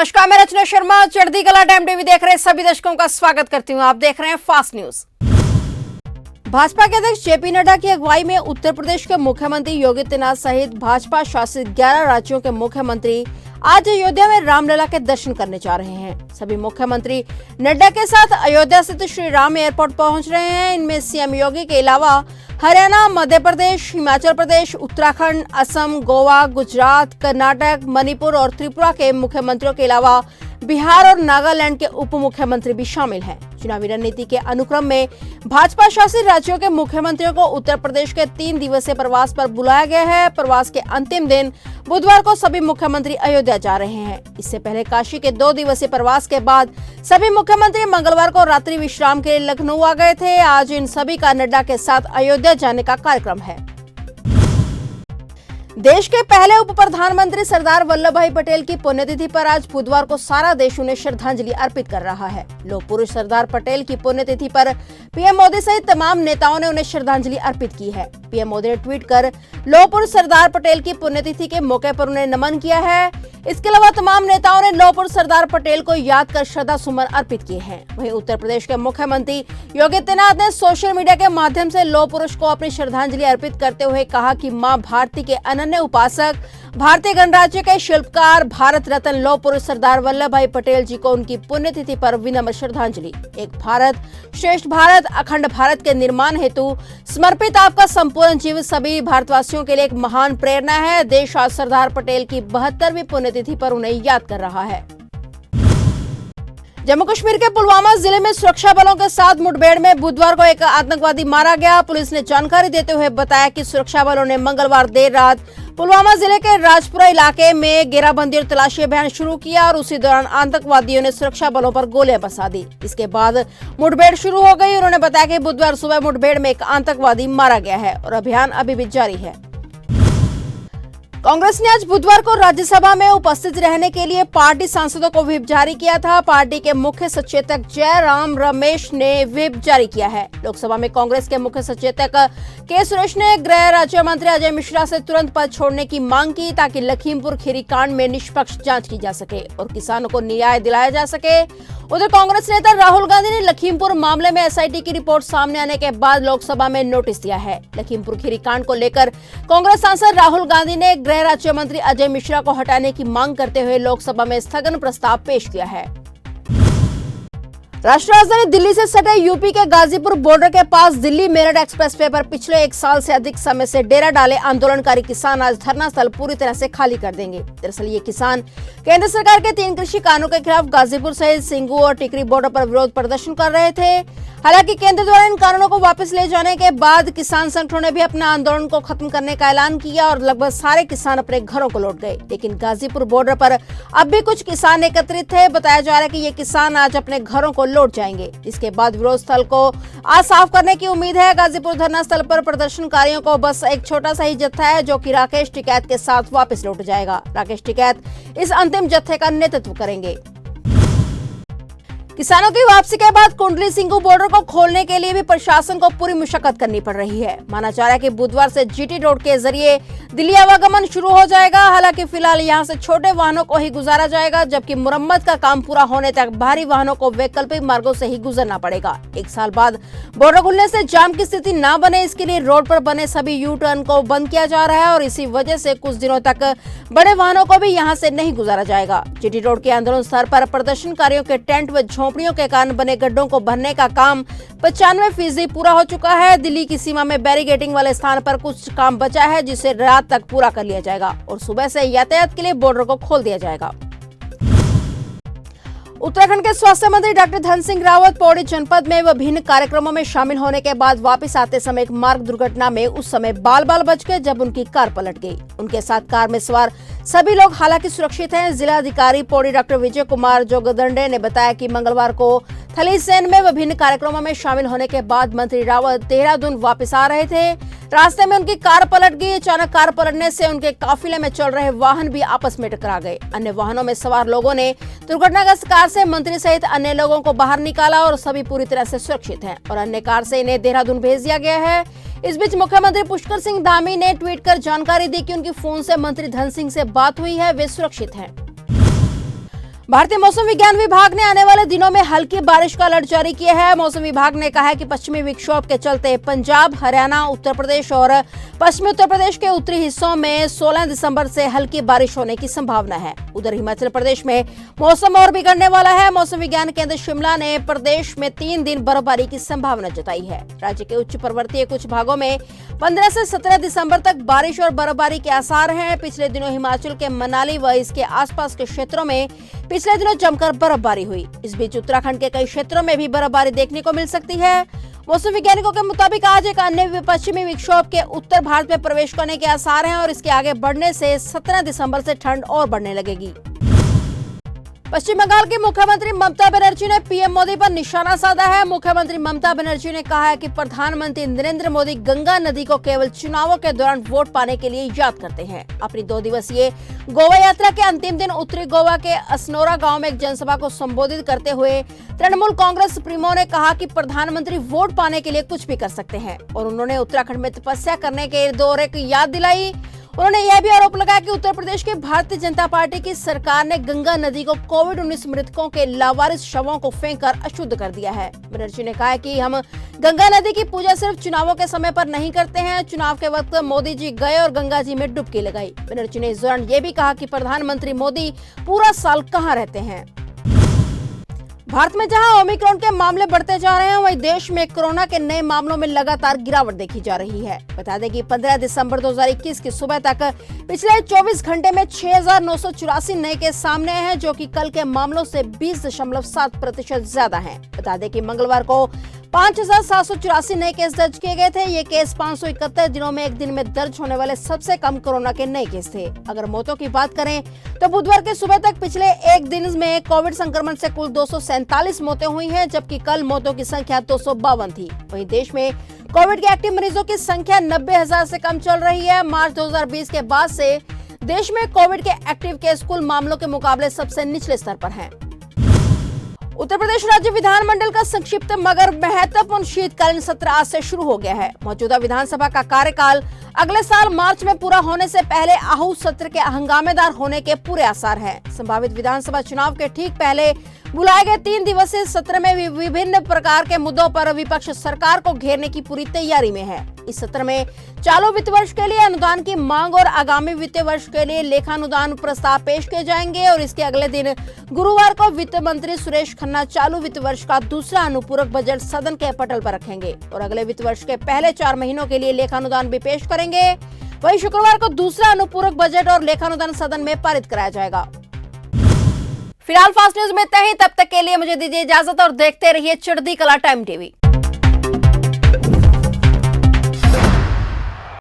नमस्कार, मैं रचना शर्मा चढ़ती कला टाइम टीवी देख रहे सभी दर्शकों का स्वागत करती हूं। आप देख रहे हैं फास्ट न्यूज। भाजपा के अध्यक्ष जेपी नड्डा की अगुवाई में उत्तर प्रदेश के मुख्यमंत्री योगी आदित्यनाथ सहित भाजपा शासित 11 राज्यों के मुख्यमंत्री आज अयोध्या में रामलला के दर्शन करने जा रहे हैं। सभी मुख्यमंत्री नड्डा के साथ अयोध्या स्थित श्री राम एयरपोर्ट पहुंच रहे हैं। इनमें सीएम योगी के अलावा हरियाणा, मध्य प्रदेश, हिमाचल प्रदेश, उत्तराखंड, असम, गोवा, गुजरात, कर्नाटक, मणिपुर और त्रिपुरा के मुख्यमंत्रियों के अलावा बिहार और नागालैंड के उप मुख्यमंत्री भी शामिल हैं। चुनावी रणनीति के अनुक्रम में भाजपा शासित राज्यों के मुख्यमंत्रियों को उत्तर प्रदेश के 3 दिवसीय प्रवास पर बुलाया गया है। प्रवास के अंतिम दिन बुधवार को सभी मुख्यमंत्री अयोध्या जा रहे हैं। इससे पहले काशी के 2 दिवसीय प्रवास के बाद सभी मुख्यमंत्री मंगलवार को रात्रि विश्राम के लिए लखनऊ आ गए थे। आज इन सभी का नड्डा के साथ अयोध्या जाने का कार्यक्रम है। देश के पहले उप प्रधानमंत्री सरदार वल्लभ भाई पटेल की पुण्यतिथि पर आज बुधवार को सारा देश उन्हें श्रद्धांजलि अर्पित कर रहा है। लौह पुरुष सरदार पटेल की पुण्यतिथि पर पीएम मोदी सहित तमाम नेताओं ने उन्हें श्रद्धांजलि अर्पित की है। पीएम मोदी ने ट्वीट कर लौह पुरुष सरदार पटेल की पुण्यतिथि के मौके पर उन्हें नमन किया है। इसके अलावा तमाम नेताओं ने लौह पुरुष सरदार पटेल को याद कर श्रद्धा सुमन अर्पित किए हैं। वहीं उत्तर प्रदेश के मुख्यमंत्री योगी आदित्यनाथ ने सोशल मीडिया के माध्यम से लौह पुरुष को अपनी श्रद्धांजलि अर्पित करते हुए कहा कि मां भारती के अनन्य उपासक, भारतीय गणराज्य के शिल्पकार, भारत रत्न लौह पुरुष सरदार वल्लभ भाई पटेल जी को उनकी पुण्यतिथि पर विनम्र श्रद्धांजलि। एक भारत श्रेष्ठ भारत, अखंड भारत के निर्माण हेतु समर्पित आपका संपूर्ण जीवन सभी भारतवासियों के लिए एक महान प्रेरणा है। देश आज सरदार पटेल की 72वीं पुण्यतिथि पर उन्हें याद कर रहा है। जम्मू कश्मीर के पुलवामा जिले में सुरक्षा बलों के साथ मुठभेड़ में बुधवार को एक आतंकवादी मारा गया। पुलिस ने जानकारी देते हुए बताया कि सुरक्षा बलों ने मंगलवार देर रात पुलवामा जिले के राजपुरा इलाके में घेराबंदी और तलाशी अभियान शुरू किया और उसी दौरान आतंकवादियों ने सुरक्षा बलों पर गोलियां बरसा दी। इसके बाद मुठभेड़ शुरू हो गई। उन्होंने बताया कि बुधवार सुबह मुठभेड़ में एक आतंकवादी मारा गया है और अभियान अभी भी जारी है। कांग्रेस ने आज बुधवार को राज्यसभा में उपस्थित रहने के लिए पार्टी सांसदों को व्हिप जारी किया था। पार्टी के मुख्य सचेतक जयराम रमेश ने व्हिप जारी किया है। लोकसभा में कांग्रेस के मुख्य सचेतक के सुरेश ने गृह राज्य मंत्री अजय मिश्रा से तुरंत पद छोड़ने की मांग की ताकि लखीमपुर खीरी कांड में निष्पक्ष जांच की जा सके और किसानों को न्याय दिलाया जा सके। उधर कांग्रेस नेता राहुल गांधी ने लखीमपुर मामले में एसआईटी की रिपोर्ट सामने आने के बाद लोकसभा में नोटिस दिया है। लखीमपुर खीरी कांड को लेकर कांग्रेस सांसद राहुल गांधी ने गृह राज्य मंत्री अजय मिश्रा को हटाने की मांग करते हुए लोकसभा में स्थगन प्रस्ताव पेश किया है। राष्ट्रीय राजधानी दिल्ली से सटे यूपी के गाजीपुर बॉर्डर के पास दिल्ली मेरठ एक्सप्रेसवे पर पिछले 1 साल से अधिक समय से डेरा डाले आंदोलनकारी किसान आज धरना स्थल पूरी तरह से खाली कर देंगे। दरअसल ये किसान केंद्र सरकार के 3 कृषि कानूनों के खिलाफ गाजीपुर सहित सिंगू और टिकरी बॉर्डर पर विरोध प्रदर्शन कर रहे थे। हालांकि केंद्र द्वारा इन कानूनों को वापस ले जाने के बाद किसान संगठनों ने भी अपने आंदोलन को खत्म करने का ऐलान किया और लगभग सारे किसान अपने घरों को लौट गए। लेकिन गाजीपुर बॉर्डर पर अब भी कुछ किसान एकत्रित थे। बताया जा रहा है कि ये किसान आज अपने घरों को लौट जाएंगे। इसके बाद विरोध स्थल को आज साफ करने की उम्मीद है। गाजीपुर धरना स्थल पर प्रदर्शनकारियों को बस एक छोटा सा ही जत्था है जो कि राकेश टिकैत के साथ वापस लौट जाएगा। राकेश टिकैत इस अंतिम जत्थे का नेतृत्व करेंगे। किसानों की वापसी के बाद कुंडली सिंगू बॉर्डर को खोलने के लिए भी प्रशासन को पूरी मुशक्कत करनी पड़ रही है। माना जा रहा है कि बुधवार से जीटी रोड के जरिए दिल्ली आवागमन शुरू हो जाएगा। हालांकि फिलहाल यहां से छोटे वाहनों को ही गुजारा जाएगा, जबकि मुरम्मत का काम पूरा होने तक भारी वाहनों को वैकल्पिक मार्गों से ही गुजरना पड़ेगा। 1 साल बाद बॉर्डर खुलने से जाम की स्थिति न बने, इसके लिए रोड पर बने सभी यू टर्न को बंद किया जा रहा है और इसी वजह से कुछ दिनों तक बड़े वाहनों को भी यहाँ से नहीं गुजारा जाएगा। जीटी रोड के आंदोलन स्थल पर प्रदर्शनकारियों के टेंट व झोपड़ियों के कारण बने गड्ढों को भरने का काम 95% पूरा हो चुका है। दिल्ली की सीमा में बैरिकेडिंग वाले स्थान पर कुछ काम बचा है जिसे रात तक पूरा कर लिया जाएगा और सुबह से यातायात के लिए बॉर्डर को खोल दिया जाएगा। उत्तराखंड के स्वास्थ्य मंत्री डॉक्टर धन सिंह रावत पौड़ी जनपद में विभिन्न कार्यक्रमों में शामिल होने के बाद वापस आते समय एक मार्ग दुर्घटना में उस समय बाल बच गए जब उनकी कार पलट गई। उनके साथ कार में सवार सभी लोग हालांकि सुरक्षित हैं। जिला अधिकारी पौड़ी डॉक्टर विजय कुमार जोगदंडे ने बताया कि मंगलवार को थलीसैन में विभिन्न कार्यक्रमों में शामिल होने के बाद मंत्री रावत देहरादून वापस आ रहे थे। रास्ते में उनकी कार पलट गई। अचानक कार पलटने से उनके काफिले में चल रहे वाहन भी आपस में टकरा गए। अन्य वाहनों में सवार लोगों ने दुर्घटनाग्रस्त कार से मंत्री सहित अन्य लोगों को बाहर निकाला और सभी पूरी तरह से सुरक्षित हैं और अन्य कार से इन्हें देहरादून भेज दिया गया है। इस बीच मुख्यमंत्री पुष्कर सिंह धामी ने ट्वीट कर जानकारी दी कि उनकी फोन से मंत्री धन सिंह से बात हुई है, वे सुरक्षित हैं। भारतीय मौसम विज्ञान विभाग ने आने वाले दिनों में हल्की बारिश का अलर्ट जारी किया है। मौसम विभाग ने कहा है कि पश्चिमी विक्षोभ के चलते पंजाब, हरियाणा, उत्तर प्रदेश और पश्चिमी उत्तर प्रदेश के उत्तरी हिस्सों में 16 दिसंबर से हल्की बारिश होने की संभावना है। उधर हिमाचल प्रदेश में मौसम और बिगड़ने वाला है। मौसम विज्ञान केंद्र शिमला ने प्रदेश में 3 दिन बर्फबारी की संभावना जताई है। राज्य के उच्च पर्वतीय कुछ भागों में 15 से 17 दिसंबर तक बारिश और बर्फबारी के आसार हैं। पिछले दिनों हिमाचल के मनाली व इसके आसपास के क्षेत्रों में पिछले दिनों जमकर बर्फबारी हुई। इस बीच उत्तराखंड के कई क्षेत्रों में भी बर्फबारी देखने को मिल सकती है। मौसम वैज्ञानिकों के मुताबिक आज एक अन्य पश्चिमी विक्षोभ के उत्तर भारत में प्रवेश करने के आसार हैं और इसके आगे बढ़ने से 17 दिसंबर से ठंड और बढ़ने लगेगी। पश्चिम बंगाल की मुख्यमंत्री ममता बनर्जी ने पीएम मोदी पर निशाना साधा है। मुख्यमंत्री ममता बनर्जी ने कहा है कि प्रधानमंत्री नरेंद्र मोदी गंगा नदी को केवल चुनावों के दौरान वोट पाने के लिए याद करते हैं। अपनी 2 दिवसीय गोवा यात्रा के अंतिम दिन उत्तरी गोवा के असनोरा गांव में एक जनसभा को संबोधित करते हुए तृणमूल कांग्रेस सुप्रीमो ने कहा कि प्रधानमंत्री वोट पाने के लिए कुछ भी कर सकते हैं और उन्होंने उत्तराखंड में तपस्या करने के दौरे की याद दिलाई। उन्होंने यह भी आरोप लगाया कि उत्तर प्रदेश की भारतीय जनता पार्टी की सरकार ने गंगा नदी को कोविड-19 मृतकों के लावारिस शवों को फेंककर अशुद्ध कर दिया है। बनर्जी ने कहा कि हम गंगा नदी की पूजा सिर्फ चुनावों के समय पर नहीं करते हैं। चुनाव के वक्त मोदी जी गए और गंगा जी में डुबकी लगाई। बनर्जी ने इस दौरान ये भी कहा कि प्रधानमंत्री मोदी पूरा साल कहाँ रहते हैं। भारत में जहां ओमिक्रॉन के मामले बढ़ते जा रहे हैं, वहीं देश में कोरोना के नए मामलों में लगातार गिरावट देखी जा रही है। बता दें कि 15 दिसंबर 2021 की सुबह तक पिछले 24 घंटे में 6,984 नए केस सामने हैं, जो कि कल के मामलों से 20.7% ज्यादा हैं। बता दें कि मंगलवार को 5,784 नए केस दर्ज किए गए थे। ये केस 571 दिनों में एक दिन में दर्ज होने वाले सबसे कम कोरोना के नए केस थे। अगर मौतों की बात करें तो बुधवार के सुबह तक पिछले एक दिन में कोविड संक्रमण से कुल 247 मौतें हुई हैं, जबकि कल मौतों की संख्या 252 थी। वहीं देश में कोविड के एक्टिव मरीजों की संख्या 90,000 से कम चल रही है। मार्च 2020 के बाद से देश में कोविड के एक्टिव केस कुल मामलों के मुकाबले सबसे निचले स्तर पर हैं। उत्तर प्रदेश राज्य विधानमंडल का संक्षिप्त मगर महत्वपूर्ण शीतकालीन सत्र आज से शुरू हो गया है। मौजूदा विधानसभा का कार्यकाल अगले साल मार्च में पूरा होने से पहले आहूत सत्र के हंगामेदार होने के पूरे आसार हैं। संभावित विधानसभा चुनाव के ठीक पहले बुलाए गए 3 दिवसीय सत्र में विभिन्न प्रकार के मुद्दों पर विपक्ष सरकार को घेरने की पूरी तैयारी में है। इस सत्र में चालू वित्त वर्ष के लिए अनुदान की मांग और आगामी वित्तीय वर्ष के लिए लेखानुदान प्रस्ताव पेश किए जाएंगे और इसके अगले दिन गुरुवार को वित्त मंत्री सुरेश खन्ना चालू वित्त वर्ष का दूसरा अनुपूरक बजट सदन के पटल पर रखेंगे और अगले वित्त वर्ष के पहले 4 महीनों के लिए लेखानुदान भी पेश करेंगे। वहीं शुक्रवार को दूसरा अनुपूरक बजट और लेखानुदान सदन में पारित कराया जाएगा। फिलहाल फास्ट न्यूज में इतना ही। तब तक के लिए मुझे दीजिए इजाजत और देखते रहिए चढ़ती कला टाइम टीवी।